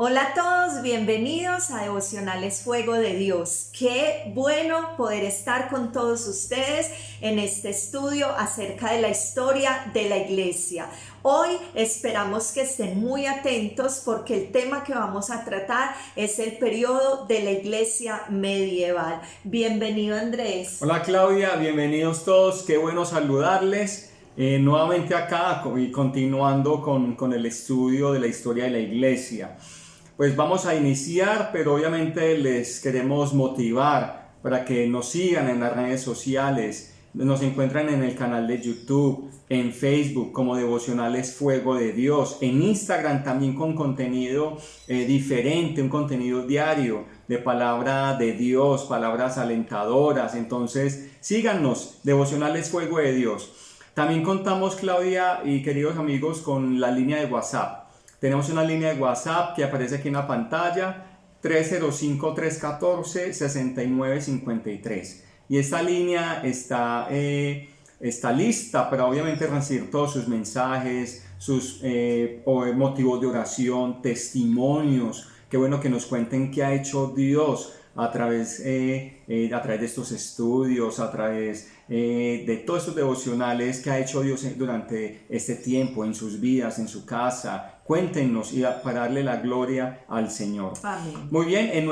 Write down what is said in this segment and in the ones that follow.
Hola a todos, bienvenidos a Devocionales Fuego de Dios. Qué bueno poder estar con todos ustedes en este estudio acerca de la historia de la iglesia. Hoy esperamos que estén muy atentos porque el tema que vamos a tratar es el periodo de la iglesia medieval. Bienvenido, Andrés. Hola Claudia, bienvenidos todos, qué bueno saludarles nuevamente acá y continuando con el estudio de la historia de la iglesia. Pues vamos a iniciar, pero obviamente les queremos motivar para que nos sigan en las redes sociales. Nos encuentran en el canal de YouTube, en Facebook como Devocionales Fuego de Dios, en Instagram también con contenido diferente, un contenido diario de palabra de Dios, palabras alentadoras. Entonces síganos, Devocionales Fuego de Dios. También contamos, Claudia y queridos amigos, con la línea de WhatsApp. Tenemos una línea de WhatsApp que aparece aquí en la pantalla, 305-314-6953. Y esta línea está lista para obviamente recibir todos sus mensajes, sus motivos de oración, testimonios. Qué bueno que nos cuenten qué ha hecho Dios a través de estos estudios, a través de todos estos devocionales que ha hecho Dios durante este tiempo, en sus vidas, en su casa. Cuéntenos para darle la gloria al Señor. Amén. Muy bien, en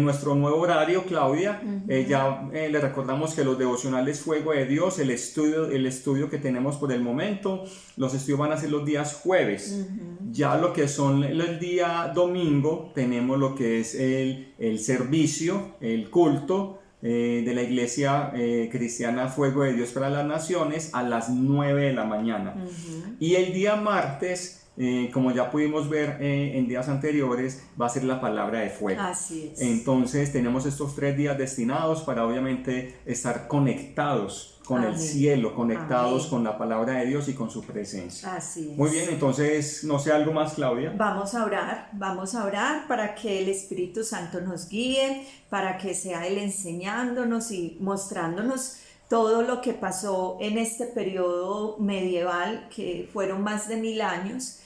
nuestro nuevo horario, Claudia, le recordamos que los devocionales Fuego de Dios, el estudio que tenemos por el momento, los estudios van a ser los días jueves. Ya lo que son el día domingo, tenemos lo que es el servicio, el culto de la iglesia cristiana Fuego de Dios para las Naciones a las 9 de la mañana. Y el día martes, como ya pudimos ver en días anteriores, va a ser la palabra de fuego. Así es. Entonces tenemos estos 3 días destinados para obviamente estar conectados con Amén. el cielo, conectados Amén. con la palabra de Dios y con su presencia. Así es. Muy bien, entonces no sé, algo más, Claudia. Vamos a orar para que el Espíritu Santo nos guíe, para que sea Él enseñándonos y mostrándonos todo lo que pasó en este periodo medieval, que fueron más de 1000 años,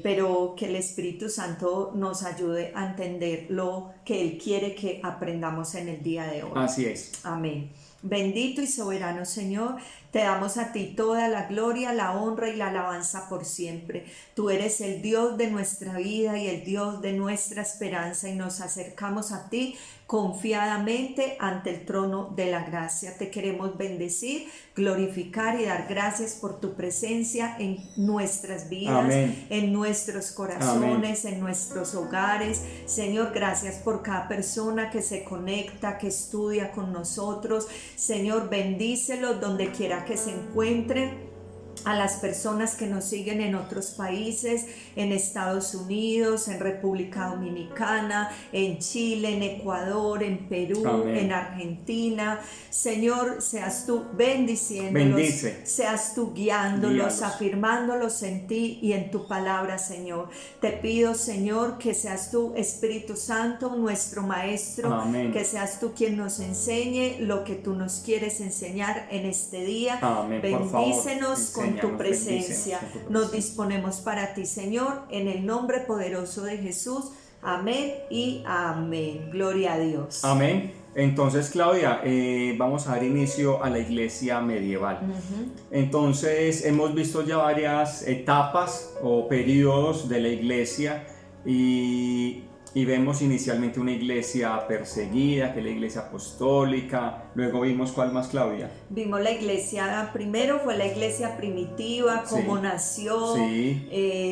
pero que el Espíritu Santo nos ayude a entender lo que Él quiere que aprendamos en el día de hoy. Así es. Amén. Bendito y soberano Señor, te damos a ti toda la gloria, la honra y la alabanza por siempre. Tú eres el Dios de nuestra vida y el Dios de nuestra esperanza, y nos acercamos a ti confiadamente ante el trono de la gracia. Te queremos bendecir, glorificar y dar gracias por tu presencia en nuestras vidas. Amén. En nuestros corazones, Amén. en nuestros hogares. Señor, gracias por cada persona que se conecta, que estudia con nosotros. Señor, bendícelos donde quiera que se encuentren. A las personas que nos siguen en otros países, en Estados Unidos, en República Dominicana, en Chile, en Ecuador, en Perú, Amén. en Argentina. Señor, seas tú bendiciéndolos, Bendice. seas tú guiándolos, Guíalos. afirmándolos en ti y en tu palabra, Señor. Te pido, Señor, que seas tú, Espíritu Santo, nuestro Maestro. Amén. Que seas tú quien nos enseñe lo que tú nos quieres enseñar en este día. Amén, por favor, Bendícenos con tu enséñanos, presencia. bendícenos con tu presencia. Nos disponemos para ti, Señor, en el nombre poderoso de Jesús. Amén y amén. Gloria a Dios. Amén. Entonces, Claudia, vamos a dar inicio a la iglesia medieval. Entonces, hemos visto ya varias etapas o periodos de la iglesia y vemos inicialmente una iglesia perseguida, que es la iglesia apostólica. Luego vimos ¿cuál más, Claudia? Vimos la iglesia, primero fue la iglesia primitiva, cómo Sí. nació. Sí.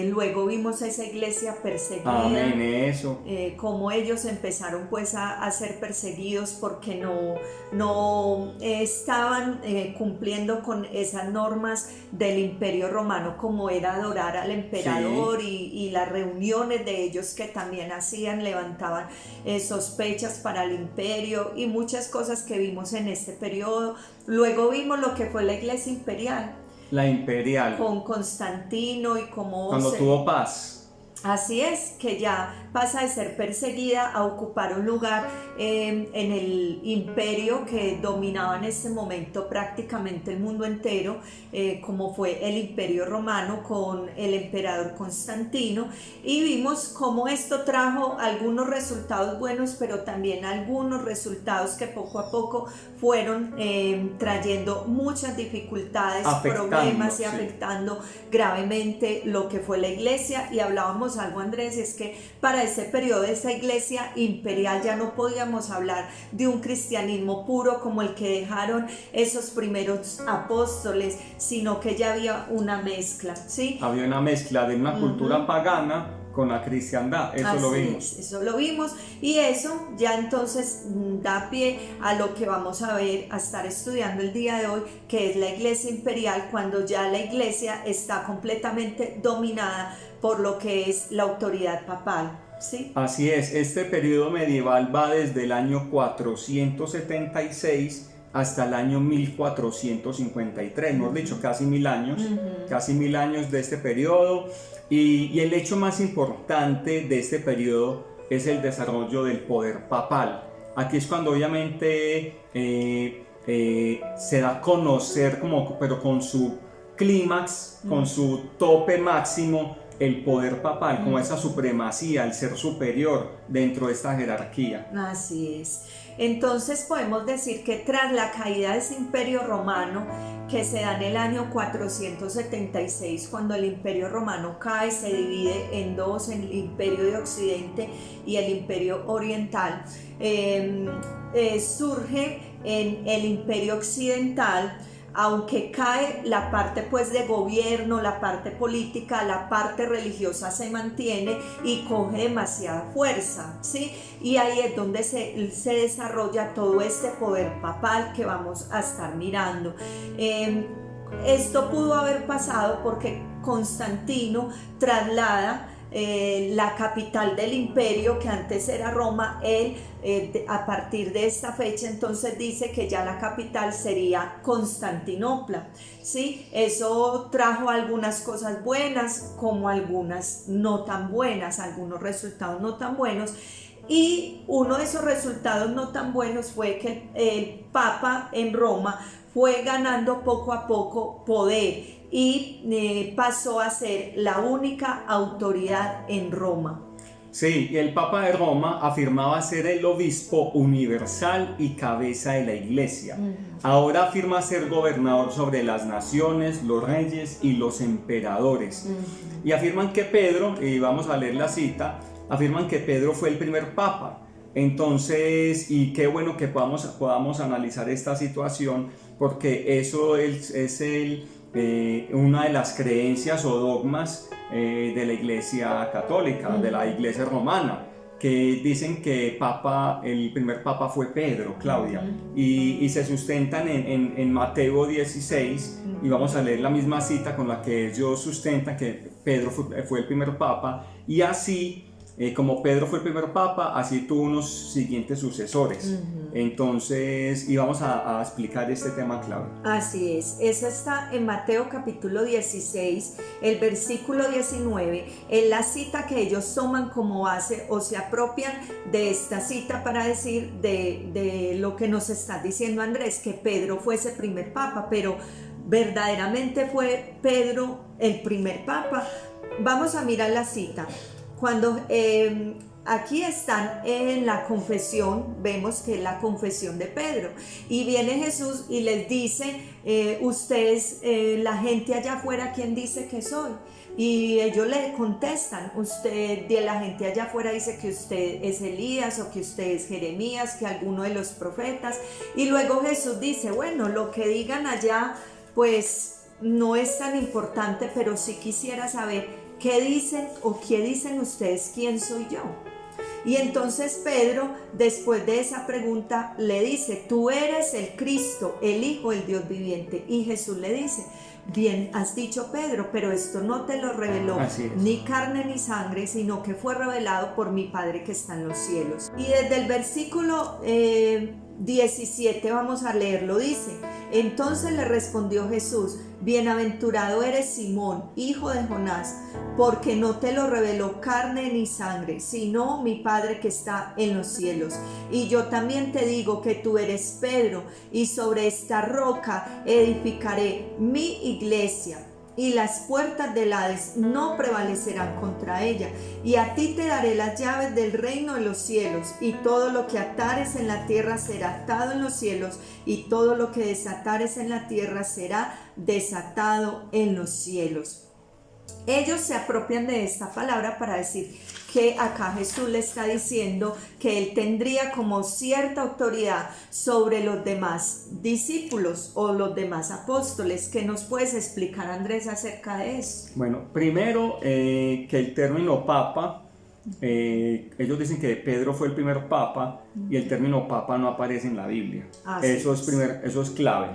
Luego vimos esa iglesia perseguida. Amén, eso. Cómo ellos empezaron pues a ser perseguidos porque no estaban cumpliendo con esas normas del Imperio Romano, como era adorar al emperador. Sí. y las reuniones de ellos que también hacían, levantaban sospechas para el imperio y muchas cosas que vimos en este periodo. Luego vimos lo que fue la iglesia imperial. La imperial. Con Constantino y cómo Cuando tuvo paz. Así es, que ya pasa de ser perseguida a ocupar un lugar en el imperio que dominaba en ese momento prácticamente el mundo entero, como fue el Imperio Romano con el emperador Constantino, y vimos cómo esto trajo algunos resultados buenos, pero también algunos resultados que poco a poco fueron trayendo muchas dificultades, problemas y afectando gravemente lo que fue la iglesia. Y hablábamos algo, Andrés, es que para ese periodo de esa iglesia imperial ya no podíamos hablar de un cristianismo puro como el que dejaron esos primeros apóstoles, sino que ya había una mezcla, ¿sí? Había una mezcla de una cultura pagana con la cristiandad, eso lo vimos. Eso lo vimos, y eso ya entonces da pie a lo que vamos a ver, a estar estudiando el día de hoy, que es la iglesia imperial, cuando ya la iglesia está completamente dominada por lo que es la autoridad papal. ¿Sí? Así es, este periodo medieval va desde el año 476 hasta el año 1453, hemos dicho casi 1000 años, casi 1000 años de este periodo, y el hecho más importante de este periodo es el desarrollo del poder papal. Aquí es cuando obviamente se da a conocer, pero con su clímax, con su tope máximo, el poder papal, como esa supremacía, el ser superior dentro de esta jerarquía. Así es. Entonces podemos decir que tras la caída de ese imperio romano, que se da en el año 476, cuando el imperio romano cae, se divide en dos, el imperio de Occidente y el imperio oriental, surge en el imperio occidental, aunque cae la parte pues de gobierno, la parte política, la parte religiosa se mantiene y coge demasiada fuerza, ¿sí? Y ahí es donde se desarrolla todo este poder papal que vamos a estar mirando. Esto pudo haber pasado porque Constantino traslada la capital del imperio, que antes era Roma. Él a partir de esta fecha entonces dice que ya la capital sería Constantinopla, ¿sí? Eso trajo algunas cosas buenas como algunas no tan buenas, algunos resultados no tan buenos. Y uno de esos resultados no tan buenos fue que el Papa en Roma fue ganando poco a poco poder y pasó a ser la única autoridad en Roma. Sí, y el Papa de Roma afirmaba ser el obispo universal y cabeza de la iglesia. Ahora afirma ser gobernador sobre las naciones, los reyes y los emperadores. Y afirman que Pedro, y vamos a leer la cita, afirman que Pedro fue el primer papa. Entonces, y qué bueno que podamos analizar esta situación, porque eso es una de las creencias o dogmas de la iglesia católica, de la iglesia romana, que dicen que el primer papa fue Pedro, Claudia, y se sustentan en Mateo 16, y vamos a leer la misma cita con la que ellos sustentan que Pedro fue el primer papa, y así como Pedro fue el primer papa, así tuvo unos siguientes sucesores. Entonces, y vamos a explicar este tema clave. Así es, eso está en Mateo capítulo 16, el versículo 19, en la cita que ellos toman como base o se apropian de esta cita para decir de lo que nos está diciendo Andrés, que Pedro fue ese primer papa, pero verdaderamente fue Pedro el primer papa. Vamos a mirar la cita. Cuando aquí están en la confesión, vemos que es la confesión de Pedro, y viene Jesús y les dice, ustedes, la gente allá afuera, ¿quién dice que soy? Y ellos le contestan, la gente allá afuera dice que usted es Elías, o que usted es Jeremías, que alguno de los profetas. Y luego Jesús dice, bueno, lo que digan allá pues no es tan importante, pero sí quisiera saber ¿qué dicen o qué dicen ustedes quién soy yo? Y entonces Pedro, después de esa pregunta, le dice, tú eres el Cristo, el Hijo del Dios viviente. Y Jesús le dice, bien has dicho, Pedro, pero esto no te lo reveló ni carne ni sangre, sino que fue revelado por mi Padre que está en los cielos. Y desde el versículo 17 vamos a leerlo, dice: entonces le respondió Jesús: bienaventurado eres Simón, hijo de Jonás, porque no te lo reveló carne ni sangre, sino mi Padre que está en los cielos. Y yo también te digo que tú eres Pedro, y sobre esta roca edificaré mi iglesia, y las puertas del Hades no prevalecerán contra ella. Y a ti te daré las llaves del reino de los cielos, y todo lo que atares en la tierra será atado en los cielos, y todo lo que desatares en la tierra será desatado en los cielos. Ellos se apropian de esta palabra para decir que acá Jesús le está diciendo que él tendría como cierta autoridad sobre los demás discípulos o los demás apóstoles. ¿Qué nos puedes explicar, Andrés, acerca de eso? Bueno, primero que el término papa, ellos dicen que Pedro fue el primer papa y el término papa no aparece en la Biblia. Eso es clave.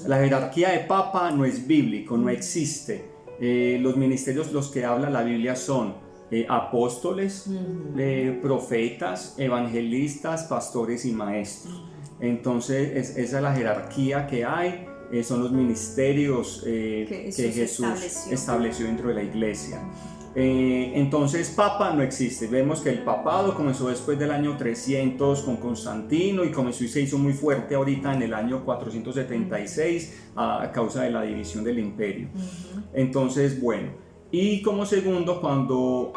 La jerarquía de papa no es bíblico, no existe. Los ministerios los que habla la Biblia son apóstoles, profetas, evangelistas, pastores y maestros. Entonces esa es la jerarquía que hay, son los ministerios que Jesús estableció dentro de la iglesia. Entonces papa no existe. Vemos que el papado comenzó después del año 300 con Constantino y comenzó y se hizo muy fuerte ahorita en el año 476 a causa de la división del imperio. Entonces, bueno, y como segundo, cuando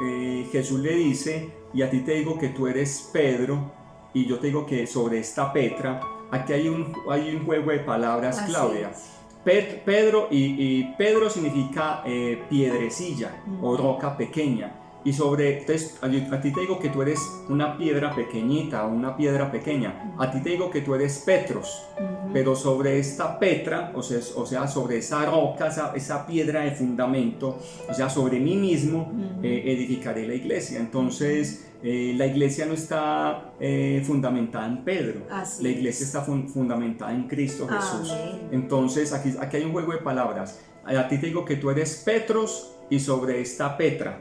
Jesús le dice: y a ti te digo que tú eres Pedro, y yo te digo que sobre esta Petra, aquí hay un juego de palabras, Claudia. Pedro y Pedro significa piedrecilla o roca pequeña. Y entonces, a ti te digo que tú eres una piedra pequeñita o una piedra pequeña. A ti te digo que tú eres Petros. Pero sobre esta Petra, o sea, sobre esa roca, esa piedra de fundamento, o sea, sobre mí mismo, edificaré la iglesia. Entonces, la iglesia no está fundamentada en Pedro. La iglesia está fundamentada en Cristo Jesús. Entonces, aquí hay un juego de palabras. A ti te digo que tú eres Petros y sobre esta Petra.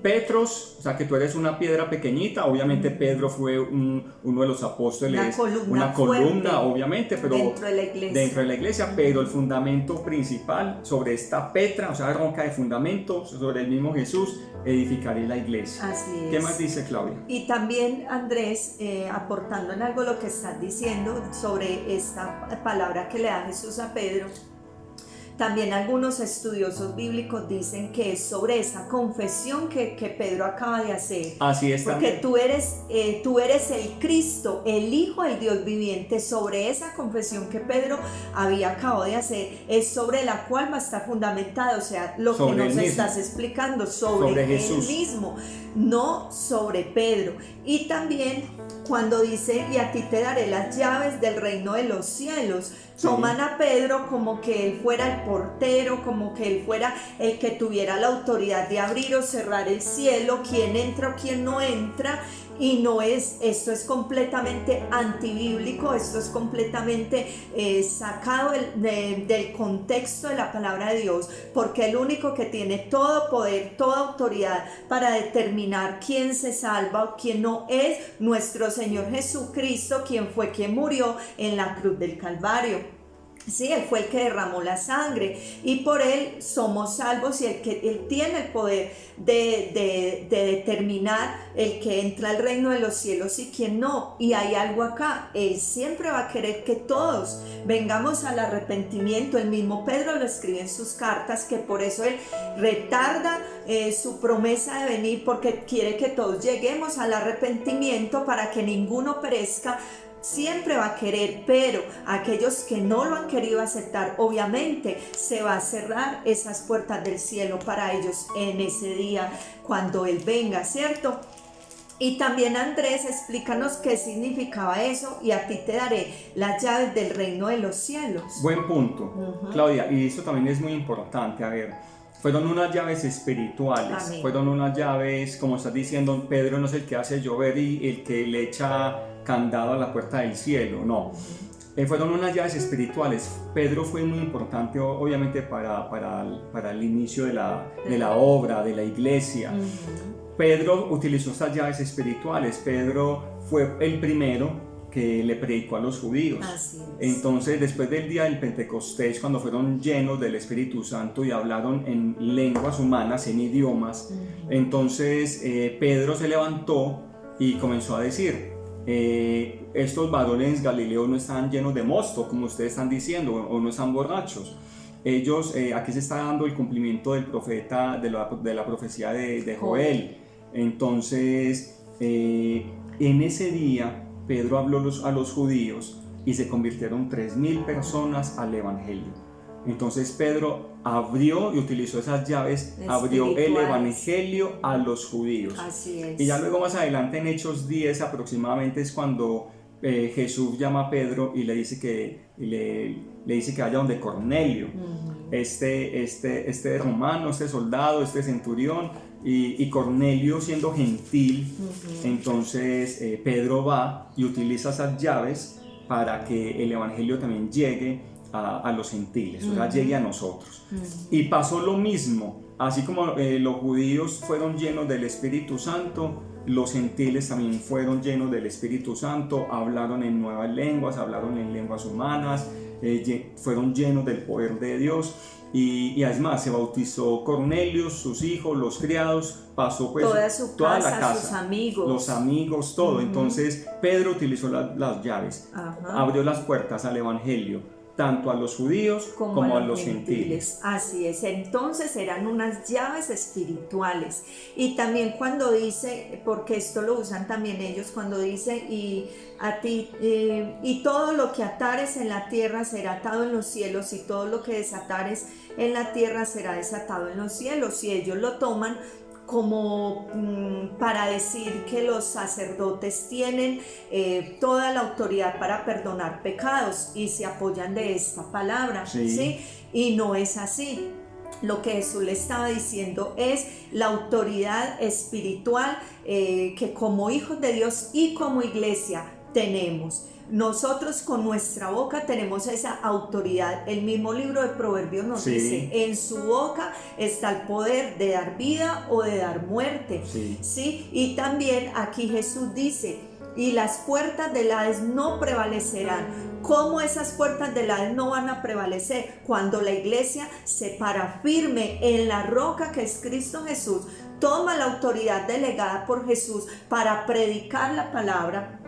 Petros, o sea, que tú eres una piedra pequeñita. Obviamente Pedro fue uno de los apóstoles, una columna obviamente, pero dentro de la iglesia, pero el fundamento principal sobre esta Petra, o sea, roca de fundamento, sobre el mismo Jesús, edificaré la iglesia. Así es. ¿Qué más dice Claudia? Y también, Andrés, aportando en algo lo que estás diciendo sobre esta palabra que le da Jesús a Pedro, también algunos estudiosos bíblicos dicen que es sobre esa confesión que Pedro acaba de hacer. Así es. Porque tú eres el Cristo, el Hijo del Dios viviente. Sobre esa confesión que Pedro había acabado de hacer, es sobre la cual va a estar fundamentada. O sea, lo que nos estás explicando sobre Jesús mismo, no sobre Pedro. Y también cuando dice: y a ti te daré las llaves del reino de los cielos, toman a Pedro como que él fuera el portero, como que él fuera el que tuviera la autoridad de abrir o cerrar el cielo, quién entra o quién no entra. Y no es, esto es completamente antibíblico, esto es completamente sacado del contexto de la palabra de Dios, porque el único que tiene todo poder, toda autoridad para determinar quién se salva o quién no es nuestro Señor Jesucristo, quien murió en la cruz del Calvario. Sí, Él fue el que derramó la sangre y por Él somos salvos, y Él tiene el poder de determinar el que entra al reino de los cielos y quien no. Y hay algo acá: Él siempre va a querer que todos vengamos al arrepentimiento. El mismo Pedro lo escribe en sus cartas, que por eso Él retarda su promesa de venir, porque quiere que todos lleguemos al arrepentimiento para que ninguno perezca. Siempre va a querer, pero aquellos que no lo han querido aceptar, obviamente se va a cerrar esas puertas del cielo para ellos en ese día cuando Él venga, ¿cierto? Y también, Andrés, explícanos qué significaba eso: y a ti te daré las llaves del reino de los cielos. Buen punto, Claudia, y eso también es muy importante. A ver, fueron unas llaves espirituales. Amén. Fueron unas llaves, como estás diciendo, Pedro no es el que hace llover y el que le echa candado a la puerta del cielo, no. Fueron unas llaves espirituales. Pedro fue muy importante, obviamente, para el inicio de la obra, de la iglesia. Pedro utilizó estas llaves espirituales. Pedro fue el primero que le predicó a los judíos. Así es. Entonces, después del día del Pentecostés, cuando fueron llenos del Espíritu Santo y hablaron en lenguas humanas, en idiomas, entonces Pedro se levantó y comenzó a decir: estos varones galileos no están llenos de mosto, como ustedes están diciendo, o no están borrachos. Ellos, aquí se está dando el cumplimiento del profeta, de la profecía de Joel. Entonces, en ese día, Pedro habló a los judíos y se convirtieron 3.000 personas al evangelio. Entonces Pedro abrió y utilizó esas llaves, abrió el evangelio a los judíos. Así es. Y ya luego más adelante en Hechos 10 aproximadamente es cuando Jesús llama a Pedro y le dice que vaya donde Cornelio, este romano, este soldado, este centurión, y Cornelio siendo gentil. Entonces Pedro va y utiliza esas llaves para que el evangelio también llegue a los gentiles, o sea, llegue a nosotros. Y pasó lo mismo, así como los judíos fueron llenos del Espíritu Santo, los gentiles también fueron llenos del Espíritu Santo, hablaron en nuevas lenguas, hablaron en lenguas humanas, fueron llenos del poder de Dios. Y además se bautizó Cornelio, sus hijos, los criados, pasó pues toda la casa, sus amigos, los amigos, todo. Entonces Pedro utilizó las llaves, abrió las puertas al evangelio, tanto a los judíos como a los gentiles. Así es, entonces eran unas llaves espirituales. Y también cuando dice, porque esto lo usan también ellos, cuando dice y todo lo que atares en la tierra será atado en los cielos, y todo lo que desatares en la tierra será desatado en los cielos. Y ellos lo toman como para decir que los sacerdotes tienen toda la autoridad para perdonar pecados, y se apoyan de esta palabra, ¿sí? Y no es así. Lo que Jesús le estaba diciendo es la autoridad espiritual que como hijos de Dios y como iglesia tenemos. Nosotros con nuestra boca tenemos esa autoridad. El mismo libro de Proverbios nos dice: en su boca está el poder de dar vida o de dar muerte. ¿Sí? Y también aquí Jesús dice: y las puertas del Hades no prevalecerán. ¿Cómo esas puertas del Hades no van a prevalecer? Cuando la iglesia se para firme en la roca que es Cristo Jesús, toma la autoridad delegada por Jesús para predicar la palabra,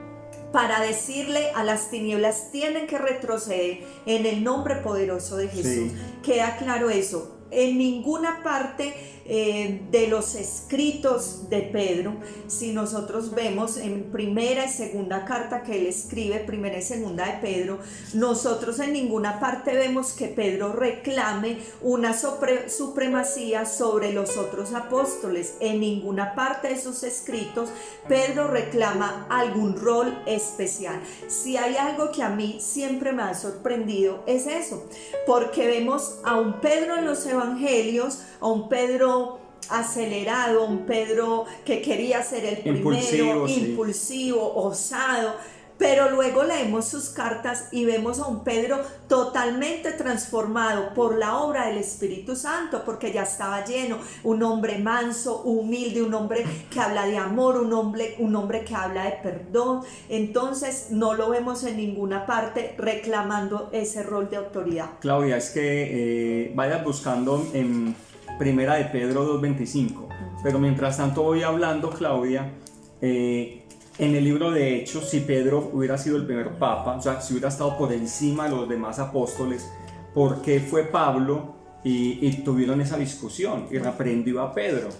para decirle a las tinieblas: tienen que retroceder en el nombre poderoso de Jesús. Queda claro eso. En ninguna parte de los escritos de Pedro, si nosotros vemos en primera y segunda carta que él escribe, primera y segunda de Pedro, nosotros en ninguna parte vemos que Pedro reclame una supremacía sobre los otros apóstoles. En ninguna parte de sus escritos Pedro reclama algún rol especial. Si hay algo que a mí siempre me ha sorprendido es eso, porque vemos a un Pedro en los evangelios, a un Pedro acelerado, un Pedro que quería ser el primero, impulsivo, osado, pero luego leemos sus cartas y vemos a un Pedro totalmente transformado por la obra del Espíritu Santo, porque ya estaba lleno, un hombre manso, humilde, un hombre que habla de amor, un hombre que habla de perdón. Entonces no lo vemos en ninguna parte reclamando ese rol de autoridad. Claudia, es que vayas buscando en Primera de Pedro 2:25, pero mientras tanto voy hablando, Claudia, en el libro de Hechos, si Pedro hubiera sido el primer papa, o sea, si hubiera estado por encima de los demás apóstoles, ¿por qué fue Pablo y tuvieron esa discusión y reprendió a Pedro?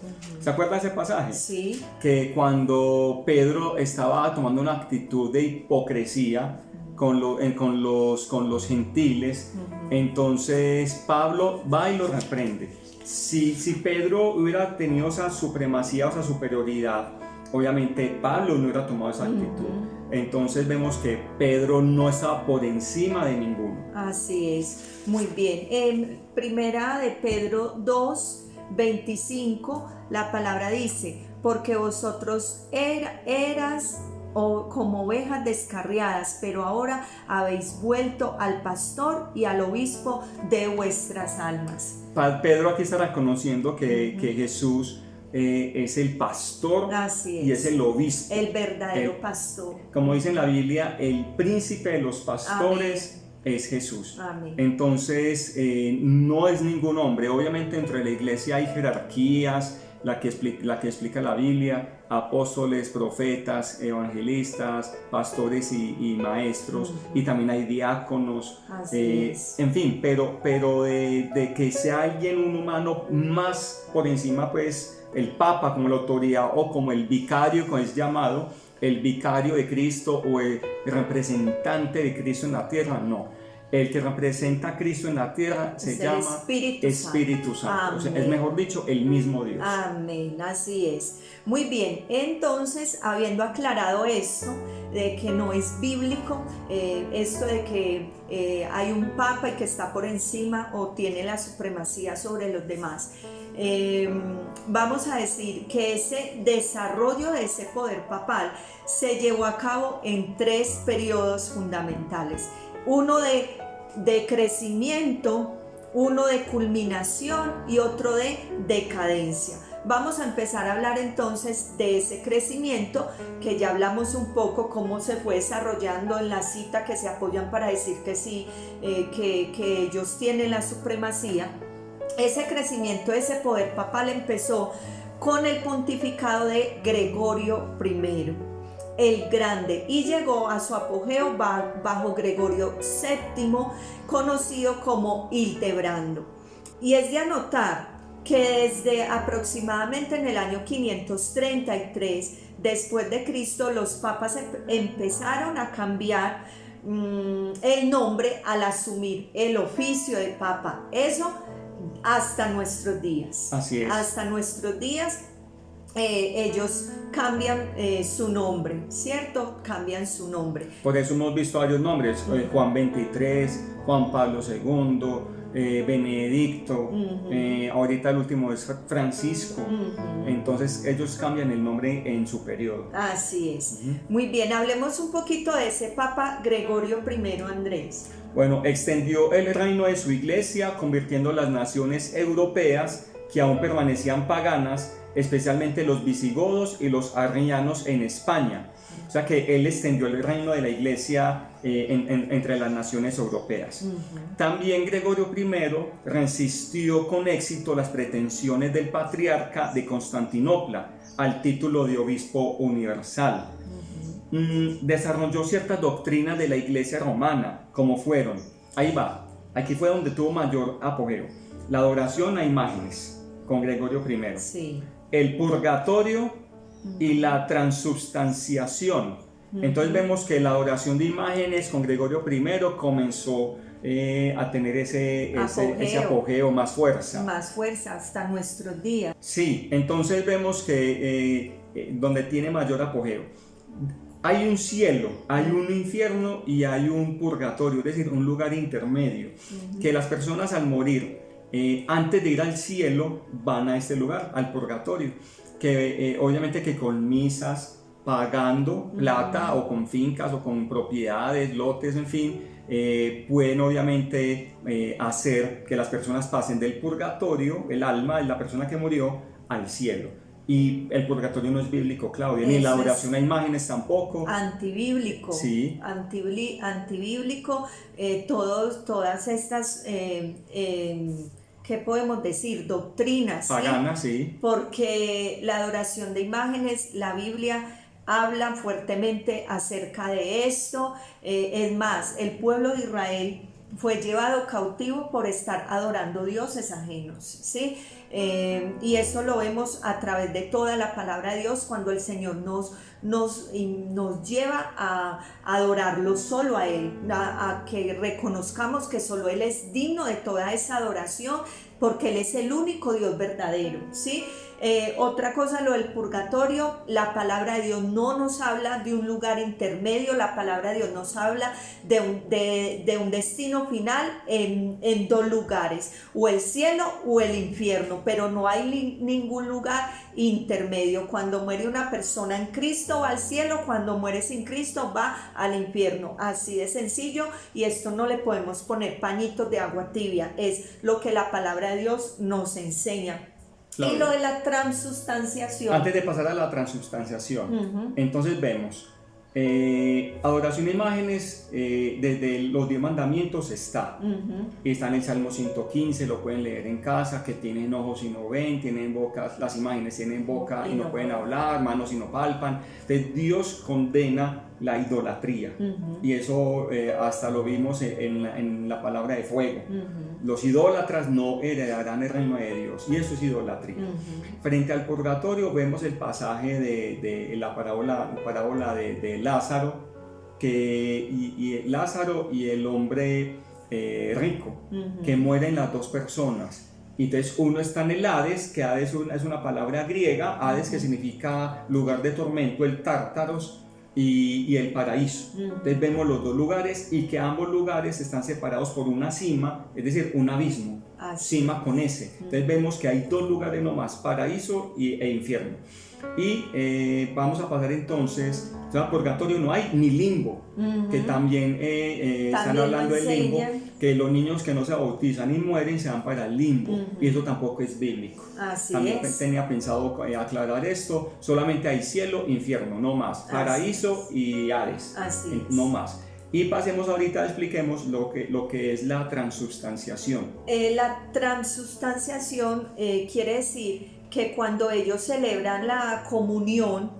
¿Se acuerda ese pasaje? Sí. Que cuando Pedro estaba tomando una actitud de hipocresía con los gentiles, entonces Pablo va y lo reprende. Si Pedro hubiera tenido esa supremacía o esa superioridad, obviamente Pablo no hubiera tomado esa actitud. Entonces vemos que Pedro no estaba por encima de ninguno. Así es, muy bien. En primera de Pedro 2:25 la palabra dice: porque vosotros eras como ovejas descarriadas, pero ahora habéis vuelto al pastor y al obispo de vuestras almas. Pedro aquí está reconociendo que Jesús es el pastor Así y es el obispo. el verdadero El- pastor. Como dice en la Biblia, el príncipe de los pastores es Jesús. Amén. Entonces, no es ningún hombre. Obviamente, entre la iglesia hay jerarquías, la que explica la Biblia: apóstoles, profetas, evangelistas, pastores y maestros, y también hay diáconos. Así es. En fin, pero de que sea alguien, un humano más por encima, pues el Papa como la autoridad, o como el vicario, como es llamado, el vicario de Cristo, o el representante de Cristo en la tierra, no. El que representa a Cristo en la tierra se Es el llama Espíritu Santo. O sea, es Amén. mejor dicho, el mismo Dios. Amén, así es. Muy bien, entonces, habiendo aclarado esto, de que no es bíblico, esto de que hay un papa y que está por encima o tiene la supremacía sobre los demás, vamos a decir que ese desarrollo de ese poder papal se llevó a cabo en 3 periodos fundamentales. Uno de crecimiento, uno de culminación y otro de decadencia. Vamos a empezar a hablar entonces de ese crecimiento, que ya hablamos un poco cómo se fue desarrollando en la cita, que se apoyan para decir que sí, que ellos tienen la supremacía. Ese crecimiento, ese poder papal empezó con el pontificado de Gregorio I el Grande, y llegó a su apogeo bajo Gregorio VII, conocido como Hildebrando. Y es de anotar que desde aproximadamente en el año 533 después de Cristo, los papas empezaron a cambiar el nombre al asumir el oficio de papa. Eso hasta nuestros días. Así es. Hasta nuestros días. Ellos cambian su nombre, ¿cierto? Cambian su nombre. Por eso hemos visto varios nombres: Juan 23, Juan Pablo II, Benedicto, ahorita el último es Francisco. Entonces ellos cambian el nombre en su periodo. Así es. Muy bien, hablemos un poquito de ese Papa Gregorio I, Andrés. Bueno, extendió el reino de su iglesia, convirtiendo las naciones europeas que aún permanecían paganas, especialmente los visigodos y los arrianos en España. O sea que él extendió el reino de la iglesia entre las naciones europeas. También Gregorio I resistió con éxito las pretensiones del patriarca de Constantinopla al título de obispo universal. Desarrolló ciertas doctrinas de la iglesia romana, como fueron, aquí fue donde tuvo mayor apogeo: la adoración a imágenes, con Gregorio I, Sí. el purgatorio y la transubstanciación. Entonces vemos que la adoración de imágenes con Gregorio I comenzó a tener ese apogeo, más fuerza. Más fuerza hasta nuestros días. Sí, entonces vemos que donde tiene mayor apogeo, hay un cielo, hay un infierno y hay un purgatorio, es decir, un lugar intermedio, que las personas al morir, antes de ir al cielo, van a este lugar, al purgatorio, que obviamente que con misas, pagando plata, o con fincas o con propiedades, lotes, en fin, pueden obviamente hacer que las personas pasen del purgatorio, el alma de la persona que murió, al cielo. Y el purgatorio no es bíblico, Claudia, ni la adoración a imágenes tampoco. Antibíblico. Sí. Antibíblico. Todas estas, ¿qué podemos decir? Doctrinas. Paganas, sí. Porque la adoración de imágenes, la Biblia habla fuertemente acerca de esto. Es más, el pueblo de Israel fue llevado cautivo por estar adorando dioses ajenos, ¿sí? Y eso lo vemos a través de toda la palabra de Dios, cuando el Señor nos lleva a adorarlo solo a Él, a que reconozcamos que solo Él es digno de toda esa adoración, porque Él es el único Dios verdadero, ¿sí? Otra cosa, lo del purgatorio, la palabra de Dios no nos habla de un lugar intermedio, la palabra de Dios nos habla de un destino final en 2 lugares, o el cielo o el infierno, pero no hay ningún lugar intermedio. Cuando muere una persona en Cristo va al cielo, cuando muere sin Cristo va al infierno, así de sencillo, y esto no le podemos poner pañitos de agua tibia, es lo que la palabra de Dios nos enseña. Y lo de la transubstanciación. Antes de pasar a la transubstanciación, entonces vemos adoración a imágenes, desde los 10 mandamientos está en el Salmo 115, lo pueden leer en casa, que tienen ojos y no ven, tienen bocas, las imágenes tienen boca y no pueden hablar, manos y no palpan. Entonces Dios condena la idolatría, y eso hasta lo vimos en la palabra de fuego. Los idólatras no heredarán el reino de Dios, y eso es idolatría. Frente al purgatorio vemos el pasaje de la parábola de Lázaro, y Lázaro y el hombre rico, que mueren las dos personas. Entonces uno está en el Hades, que Hades es una palabra griega, Hades que significa lugar de tormento, el Tártaros, y el paraíso. Entonces vemos los dos lugares, y que ambos lugares están separados por una cima, es decir, un abismo, cima con S. Entonces vemos que hay dos lugares nomás, paraíso e infierno. Y vamos a pasar entonces, o sea, purgatorio no hay, ni limbo, que también están hablando del limbo, que los niños que no se bautizan y mueren se van para el limbo, y eso tampoco es bíblico. También tenía pensado aclarar esto. Solamente hay cielo, infierno, no más, paraíso y Hades, no más. Y pasemos ahorita, expliquemos lo que es la transubstanciación. La transubstanciación quiere decir que cuando ellos celebran la comunión,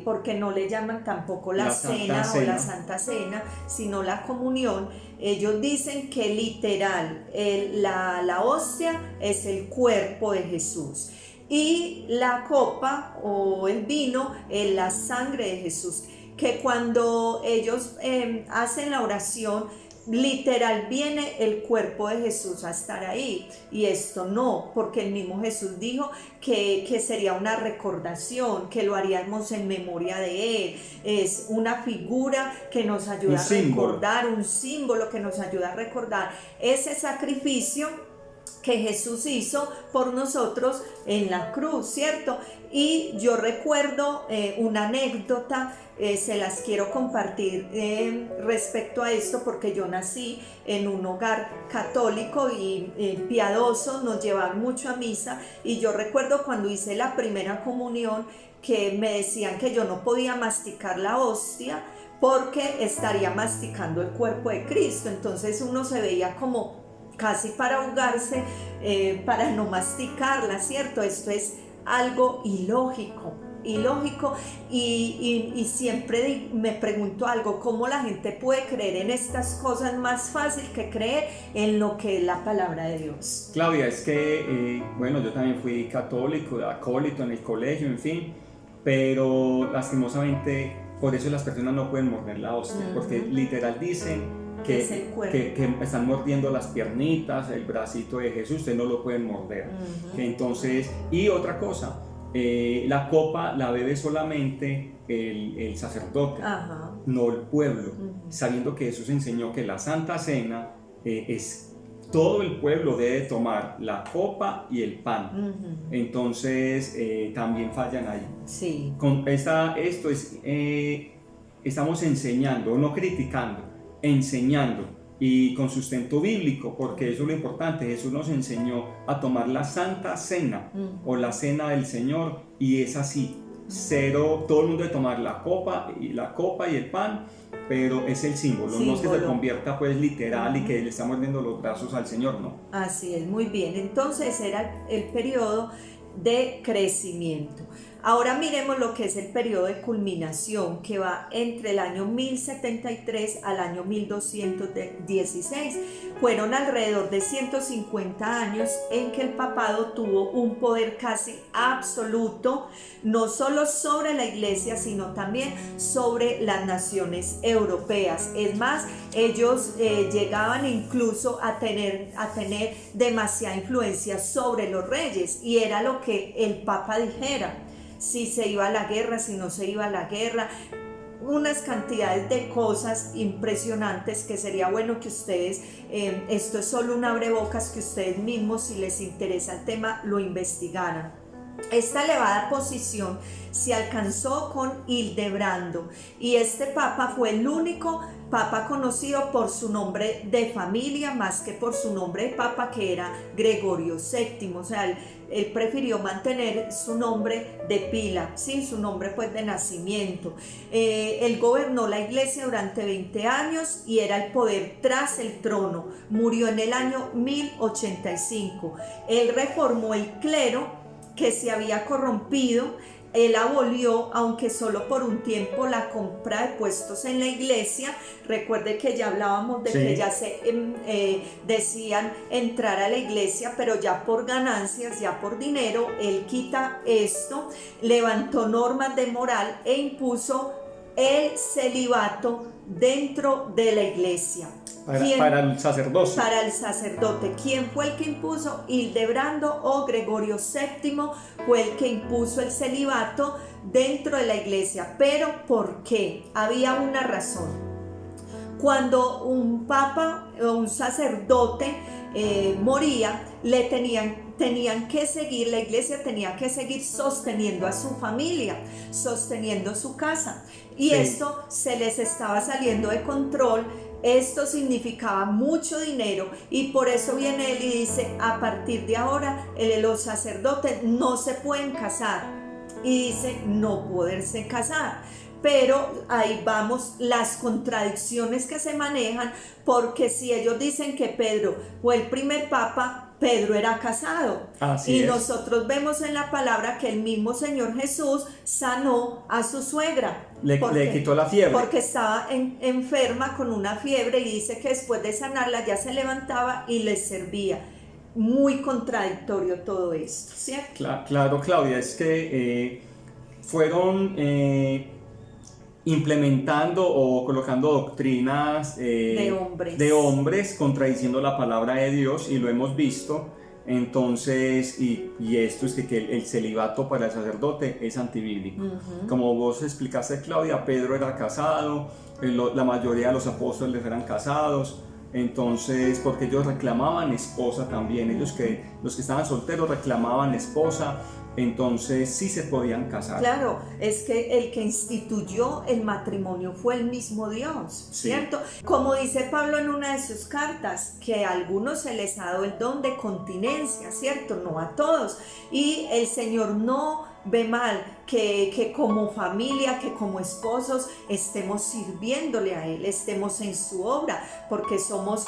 porque no le llaman tampoco la cena o la Santa Cena, sino la comunión, ellos dicen que literal la hostia es el cuerpo de Jesús, y la copa o el vino es la sangre de Jesús, que cuando ellos hacen la oración, literal viene el cuerpo de Jesús a estar ahí, y esto no, porque el mismo Jesús dijo que sería una recordación, que lo haríamos en memoria de Él. Es una figura que nos ayuda a recordar, un símbolo que nos ayuda a recordar ese sacrificio que Jesús hizo por nosotros en la cruz, ¿cierto? Y yo recuerdo una anécdota, se las quiero compartir respecto a esto, porque yo nací en un hogar católico y piadoso, nos llevaban mucho a misa, y yo recuerdo cuando hice la primera comunión que me decían que yo no podía masticar la hostia porque estaría masticando el cuerpo de Cristo. Entonces uno se veía como casi para ahogarse, para no masticarla, ¿cierto? Esto es algo ilógico, y siempre me pregunto algo: ¿cómo la gente puede creer en estas cosas más fácil que creer en lo que es la palabra de Dios? Claudia, es que, bueno, yo también fui católico, acólito en el colegio, en fin, pero lastimosamente por eso las personas no pueden morder la hostia, porque literal dicen que están mordiendo las piernitas, el bracito de Jesús, ustedes no lo pueden morder. Entonces, y otra cosa, la copa la bebe solamente el sacerdote, no el pueblo, sabiendo que Jesús enseñó que la Santa Cena es todo el pueblo debe tomar la copa y el pan. Entonces también fallan ahí. Sí. Estamos enseñando, no criticando, enseñando, y con sustento bíblico, porque eso es lo importante. Jesús nos enseñó a tomar la Santa Cena o la Cena del Señor, y es así, cero, todo el mundo debe tomar la copa y el pan, pero es el símbolo, no es que se convierta pues literal y que le está mordiendo los brazos al Señor, no. Así es, muy bien. Entonces era el periodo de crecimiento. Ahora miremos lo que es el periodo de culminación, que va entre el año 1073 al año 1216. Fueron alrededor de 150 años en que el papado tuvo un poder casi absoluto, no solo sobre la iglesia, sino también sobre las naciones europeas. Es más, ellos llegaban incluso a tener demasiada influencia sobre los reyes, y era lo que el papa dijera: si se iba a la guerra, si no se iba a la guerra, unas cantidades de cosas impresionantes que sería bueno que ustedes, esto es solo un abrebocas, que ustedes mismos, si les interesa el tema, lo investigaran. Esta elevada posición se alcanzó con Hildebrando, y este papa fue el único papa conocido por su nombre de familia más que por su nombre de papa, que era Gregorio VII. O sea, él prefirió mantener su nombre de pila, ¿sí? Su nombre pues de nacimiento. Él gobernó la iglesia durante 20 años y era el poder tras el trono. Murió en el año 1085. Él reformó el clero que se había corrompido. Él abolió, aunque solo por un tiempo, la compra de puestos en la iglesia. Recuerde que ya hablábamos de que ya se decían entrar a la iglesia, pero ya por ganancias, ya por dinero. Él quita esto, levantó normas de moral e impuso el celibato dentro de la iglesia. Para el sacerdocio. Para el sacerdote. ¿Quién fue el que impuso? Hildebrando o Gregorio VII fue el que impuso el celibato dentro de la iglesia. ¿Pero por qué? Había una razón. Cuando un papa o un sacerdote moría, tenían que seguir, la iglesia tenía que seguir sosteniendo a su familia, sosteniendo su casa. Y esto se les estaba saliendo de control. Esto significaba mucho dinero, y por eso viene él y dice: a partir de ahora los sacerdotes no se pueden casar. Y dice: no poderse casar. Pero ahí vamos las contradicciones que se manejan, porque si ellos dicen que Pedro fue el primer papa, Pedro era casado. Así es. Nosotros vemos en la palabra que el mismo Señor Jesús sanó a su suegra. Le quitó la fiebre. Porque estaba enferma con una fiebre, y dice que después de sanarla ya se levantaba y les servía. Muy contradictorio todo esto, ¿cierto? Claro, Claudia, es que fueron implementando o colocando doctrinas de hombres, contradiciendo la palabra de Dios, y lo hemos visto. Entonces, y esto es que el celibato para el sacerdote es antibíblico. Como vos explicaste, Claudia, Pedro era casado, la mayoría de los apóstoles eran casados. Entonces, porque ellos reclamaban esposa también, los que estaban solteros reclamaban esposa. Entonces sí se podían casar. Claro, es que el que instituyó el matrimonio fue el mismo Dios, ¿cierto? Como dice Pablo en una de sus cartas, que a algunos se les ha dado el don de continencia, ¿cierto? No a todos. Y el Señor no ve mal que como familia, que como esposos estemos sirviéndole a Él, estemos en su obra, porque somos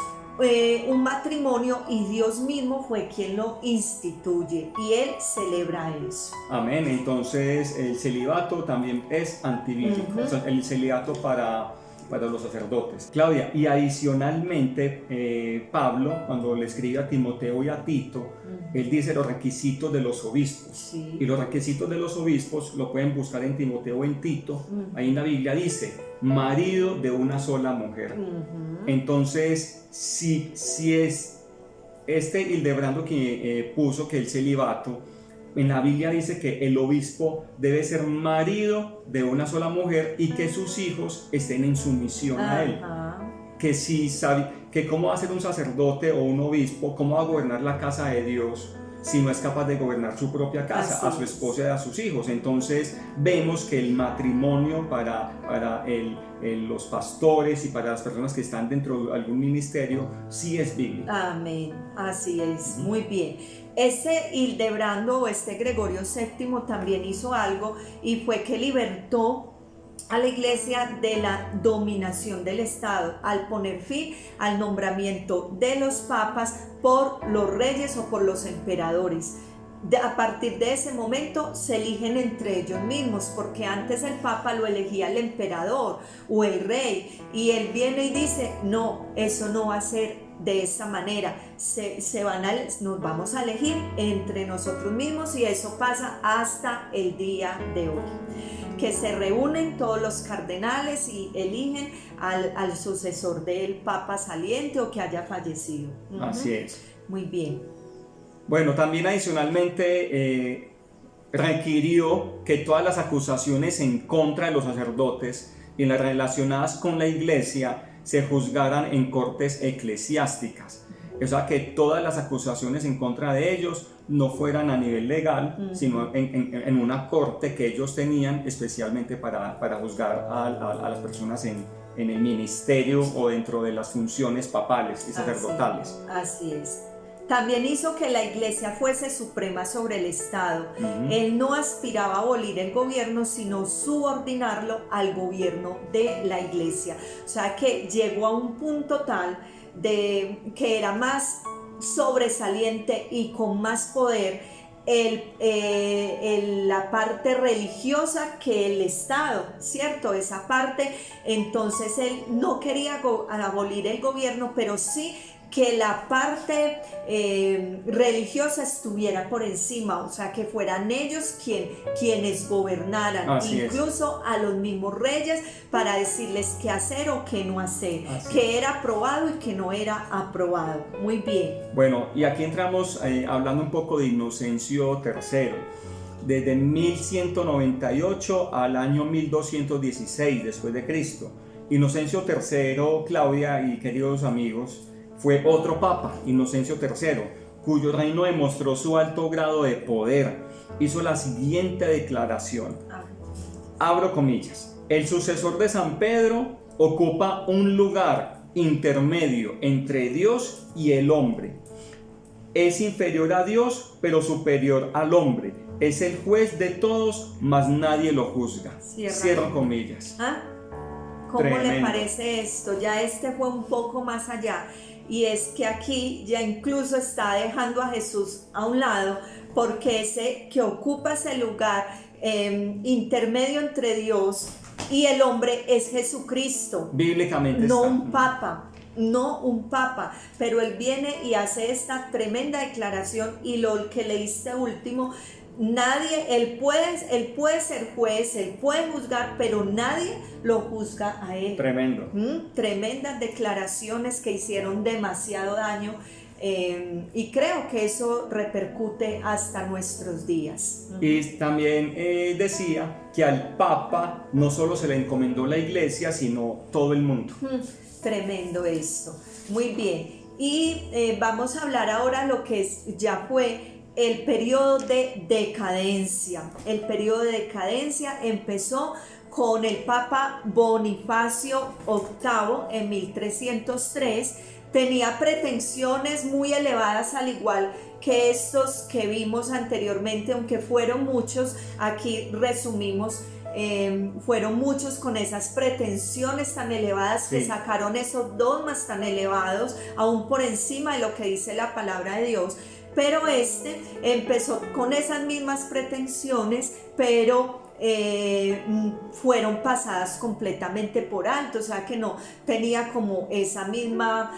un matrimonio, y Dios mismo fue quien lo instituye, y Él celebra eso. Amén. Entonces el celibato también es antibíblico. O sea, el celibato para los sacerdotes. Claudia, y adicionalmente Pablo, cuando le escribe a Timoteo y a Tito, él dice los requisitos de los obispos. Y los requisitos de los obispos lo pueden buscar en Timoteo o en Tito. Ahí en la Biblia dice: marido de una sola mujer. Entonces, si es este Hildebrando que puso que el celibato, en la Biblia dice que el obispo debe ser marido de una sola mujer y que sus hijos estén en sumisión a él. Que si sabe que cómo va a ser un sacerdote o un obispo, cómo va a gobernar la casa de Dios si no es capaz de gobernar su propia casa, a su esposa y a sus hijos. Entonces vemos que el matrimonio para los pastores y para las personas que están dentro de algún ministerio sí es bíblico. Amén, así es, muy bien. Este Hildebrando o este Gregorio VII también hizo algo, y fue que libertó a la iglesia de la dominación del Estado, al poner fin al nombramiento de los papas por los reyes o por los emperadores. A partir de ese momento se eligen entre ellos mismos, porque antes el papa lo elegía el emperador o el rey, y él viene y dice: no, eso no va a ser de esa manera, nos vamos a elegir entre nosotros mismos, y eso pasa hasta el día de hoy, que se reúnen todos los cardenales y eligen al sucesor del papa saliente o que haya fallecido. Así es. Muy bien. Bueno, también adicionalmente requirió que todas las acusaciones en contra de los sacerdotes y las relacionadas con la iglesia se juzgaran en cortes eclesiásticas. O sea, que todas las acusaciones en contra de ellos no fueran a nivel legal, sino en una corte que ellos tenían especialmente para juzgar a las personas en el ministerio o dentro de las funciones papales y sacerdotales. Así es. También hizo que la iglesia fuese suprema sobre el Estado. Él no aspiraba a abolir el gobierno, sino subordinarlo al gobierno de la iglesia. O sea que llegó a un punto tal de que era más sobresaliente y con más poder la parte religiosa que el Estado, ¿cierto? Esa parte, entonces él no quería abolir el gobierno, pero sí que la parte religiosa estuviera por encima, o sea, que fueran ellos quienes gobernaran, Así incluso a los mismos reyes, para decirles qué hacer o qué no hacer, qué era aprobado y qué no era aprobado. Muy bien. Bueno, y aquí entramos hablando un poco de Inocencio III. Desde 1198 al año 1216 después de Cristo. Inocencio III, Claudia y queridos amigos, fue otro papa, Inocencio III, cuyo reino demostró su alto grado de poder. Hizo la siguiente declaración, abro comillas: el sucesor de San Pedro ocupa un lugar intermedio entre Dios y el hombre. Es inferior a Dios, pero superior al hombre. Es el juez de todos, mas nadie lo juzga. Cierro comillas. ¿Cómo Tremendo. le parece esto? Ya fue un poco más allá. Y es que aquí ya incluso está dejando a Jesús a un lado, porque ese que ocupa ese lugar intermedio entre Dios y el hombre es Jesucristo. Bíblicamente no está. No un papa, pero él viene y hace esta tremenda declaración, y lo que leíste último, él puede ser juez, él puede juzgar, pero nadie lo juzga a él. Tremendo. Tremendas declaraciones que hicieron demasiado daño, y creo que eso repercute hasta nuestros días. Y también decía que al Papa no solo se le encomendó la iglesia, sino todo el mundo. Tremendo esto. Muy bien. Y vamos a hablar ahora lo que ya fue el periodo de decadencia. El periodo de decadencia empezó con el Papa Bonifacio VIII en 1303. Tenía pretensiones muy elevadas, al igual que estos que vimos anteriormente, aunque fueron muchos. Aquí resumimos, fueron muchos con esas pretensiones tan elevadas, que sacaron esos dogmas tan elevados, aún por encima de lo que dice la palabra de Dios. Pero empezó con esas mismas pretensiones, pero fueron pasadas completamente por alto, o sea que no tenía como esa misma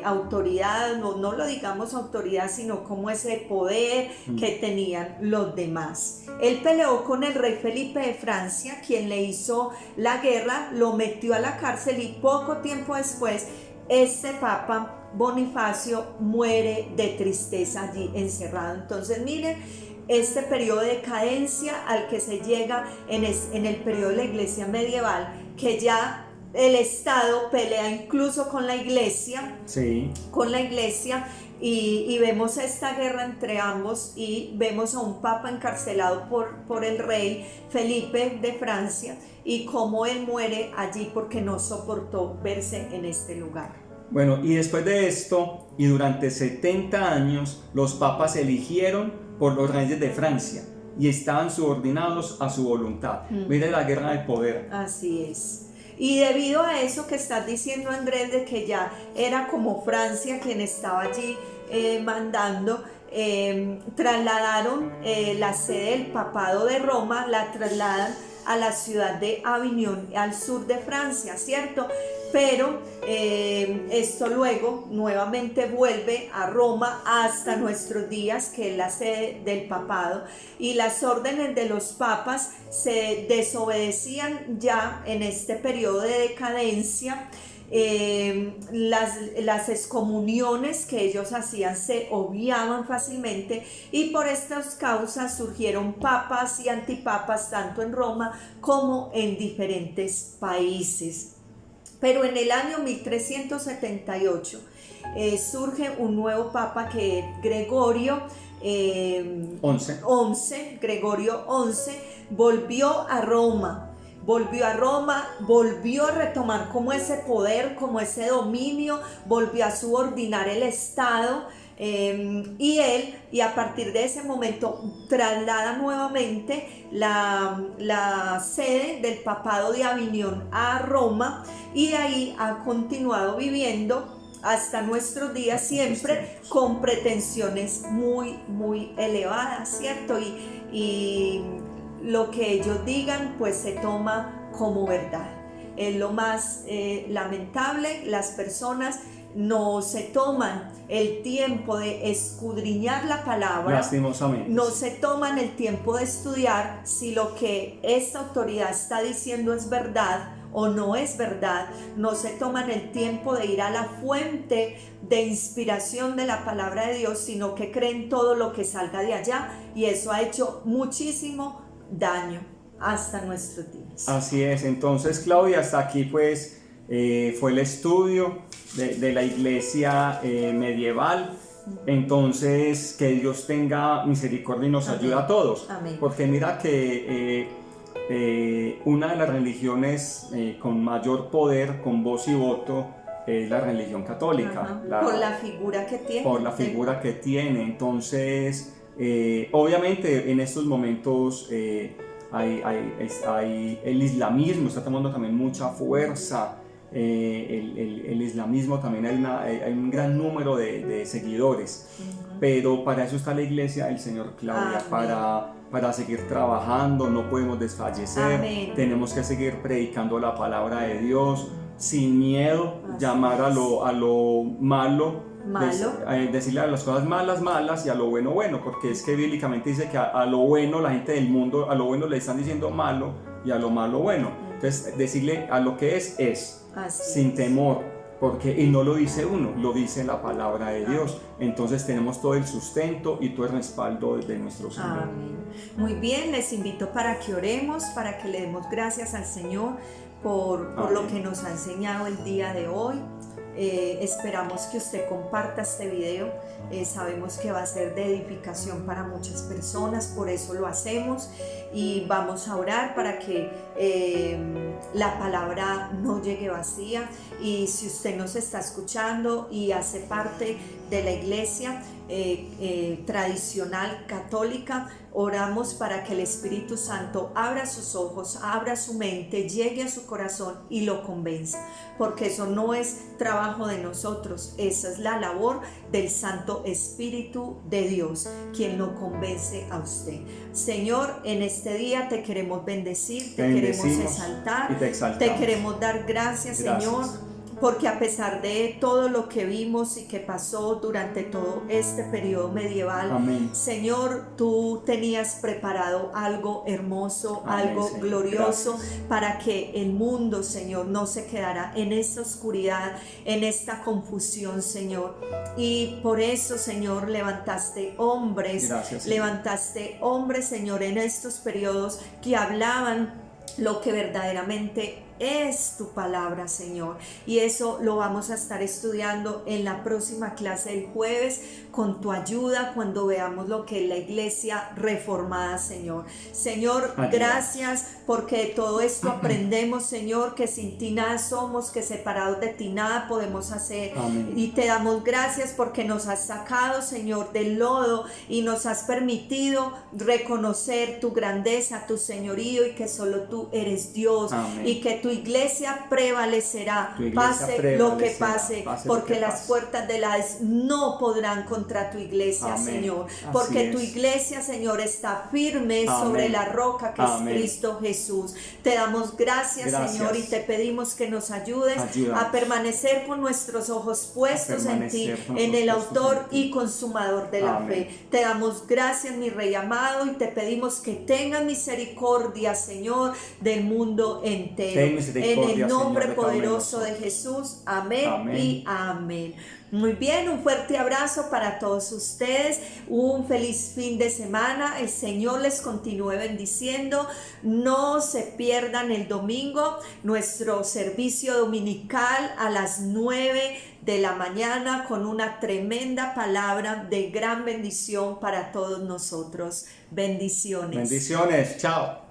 autoridad, no lo digamos autoridad, sino como ese poder que tenían los demás. Él peleó con el rey Felipe de Francia, quien le hizo la guerra, lo metió a la cárcel, y poco tiempo después este Papa Bonifacio muere de tristeza allí encerrado. Entonces miren este periodo de decadencia al que se llega en el periodo de la iglesia medieval, que ya el Estado pelea incluso con la iglesia, y vemos esta guerra entre ambos, y vemos a un papa encarcelado por el rey Felipe de Francia, y cómo él muere allí porque no soportó verse en este lugar. Bueno, y después de esto, y durante 70 años, los papas se eligieron por los reyes de Francia y estaban subordinados a su voluntad. Mire la guerra del poder. Así es. Y debido a eso que estás diciendo, Andrés, de que ya era como Francia quien estaba allí mandando, trasladaron la sede del papado de Roma, la trasladan a la ciudad de Avignon, al sur de Francia, ¿cierto? Pero esto luego nuevamente vuelve a Roma hasta nuestros días, que es la sede del papado, y las órdenes de los papas se desobedecían ya en este periodo de decadencia. Las excomuniones que ellos hacían se obviaban fácilmente, y por estas causas surgieron papas y antipapas tanto en Roma como en diferentes países. Pero en el año 1378 surge un nuevo papa, que es Gregorio, Gregorio XI, volvió a Roma, volvió a retomar como ese poder, como ese dominio, volvió a subordinar el Estado. Y a partir de ese momento traslada nuevamente la sede del papado de Avignon a Roma, y de ahí ha continuado viviendo hasta nuestros días, siempre con pretensiones muy, muy elevadas, ¿cierto? Y lo que ellos digan pues se toma como verdad. Es lo más lamentable. Las personas no se toman el tiempo de escudriñar la palabra, lastimosamente, no se toman el tiempo de estudiar si lo que esta autoridad está diciendo es verdad o no es verdad, no se toman el tiempo de ir a la fuente de inspiración de la palabra de Dios, sino que creen todo lo que salga de allá, y eso ha hecho muchísimo daño hasta nuestros días. Así es. Entonces, Claudia, hasta aquí pues fue el estudio de la iglesia medieval. Entonces, que Dios tenga misericordia y nos ayude a todos. Amén. Porque mira que una de las religiones con mayor poder, con voz y voto, es la religión católica. Por la figura que tiene. Por la figura que tiene. Entonces, obviamente en estos momentos hay el islamismo, está tomando también mucha fuerza. El islamismo también hay un gran número de seguidores, pero para eso está la iglesia del Señor, Claudia, para seguir trabajando. No podemos desfallecer. Amén. Tenemos que seguir predicando la palabra de Dios sin miedo. Así llamar a lo malo, decirle a las cosas malas y a lo bueno, porque es que bíblicamente dice que a lo bueno, la gente del mundo, a lo bueno le están diciendo malo, y a lo malo bueno. Entonces decirle a lo que es sin temor, y no lo dice uno, lo dice la palabra de Dios. Entonces tenemos todo el sustento y todo el respaldo de nuestro Señor. Amén. Muy bien, les invito para que oremos, para que le demos gracias al Señor por lo que nos ha enseñado el día de hoy. Esperamos que usted comparta este video. Sabemos que va a ser de edificación para muchas personas, por eso lo hacemos, y vamos a orar para que la palabra no llegue vacía. Y si usted nos está escuchando y hace parte de la iglesia tradicional católica, oramos para que el Espíritu Santo abra sus ojos, abra su mente, llegue a su corazón y lo convenza, porque eso no es trabajo de nosotros, esa es la labor del Santo Espíritu de Dios, quien lo convence a usted. Señor, en este día te queremos bendecir, te queremos exaltar, te queremos dar gracias, Señor, porque a pesar de todo lo que vimos y que pasó durante todo este periodo medieval, amén, Señor, tú tenías preparado algo hermoso, amén, algo Señor, glorioso, gracias, para que el mundo, Señor, no se quedara en esta oscuridad, en esta confusión, Señor. Y por eso, Señor, levantaste hombres, gracias, Señor, en estos periodos que hablaban lo que verdaderamente es tu palabra, Señor, y eso lo vamos a estar estudiando en la próxima clase del jueves, con tu ayuda, cuando veamos lo que es la iglesia reformada, Señor. Señor, gracias, porque de todo esto aprendemos, Señor, que sin ti nada somos, que separados de ti nada podemos hacer. Amén. Y te damos gracias porque nos has sacado, Señor, del lodo y nos has permitido reconocer tu grandeza, tu señorío, y que solo tú eres Dios. Amén. Y que tu iglesia prevalecerá, pase lo que pase, porque las puertas del Hades no podrán contra tu iglesia, amén, Señor, porque tu iglesia, Señor, está firme, amén, sobre la roca que amén, es Cristo Jesús. Te damos gracias, Señor, y te pedimos que nos ayudes a permanecer con nuestros ojos puestos en ti, en el autor y consumador de la fe. Te damos gracias, mi Rey amado, y te pedimos que tengas misericordia, Señor, del mundo entero. misericordia, En el nombre Señor, de cada uno de poderoso de nosotros. Jesús. Amén, Amén. y amén. Muy bien, un fuerte abrazo para todos ustedes, un feliz fin de semana, el Señor les continúe bendiciendo, no se pierdan el domingo, nuestro servicio dominical a las 9 de la mañana con una tremenda palabra de gran bendición para todos nosotros. Bendiciones. Bendiciones, chao.